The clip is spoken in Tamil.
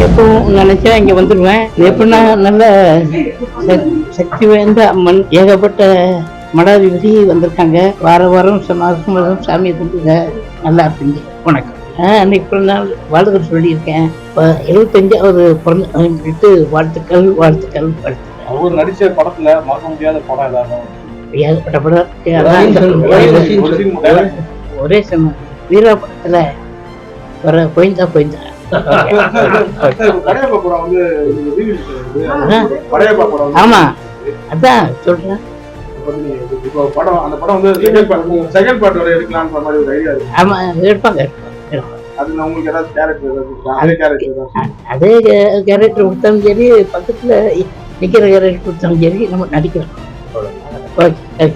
எப்பவும் நினைச்சா இங்க வந்துடுவேன். எப்படின்னா நல்ல சக்தி வாய்ந்த அம்மன், ஏகப்பட்ட மடாதிபதி வந்திருக்காங்க. வாரம் மாதம் சாமியை கும்பிடுங்க, நல்லா இருப்பீங்க. வணக்கம். அன்னைக்கு பிறந்த நாள் வாழ்த்துக்கள் சொல்லியிருக்கேன். இப்போ 75வது பிறந்த வாழ்த்துக்கள். அவர் நடிச்ச படத்துல மறக்க முடியாத படம் ஏகப்பட்ட படம். ஒரே சொன்ன வீரா படத்துல வர கோயந்தா ஆமா, அதான் சொல்றேன். ஆமா, எடுப்பாங்க. அதே கேரக்டர் கொடுத்தாலும் சரி, பக்கத்துல நிக்கிற கேரக்டர் கொடுத்தாலும் சரி, நம்ம நடிக்கிறோம். ஓகே.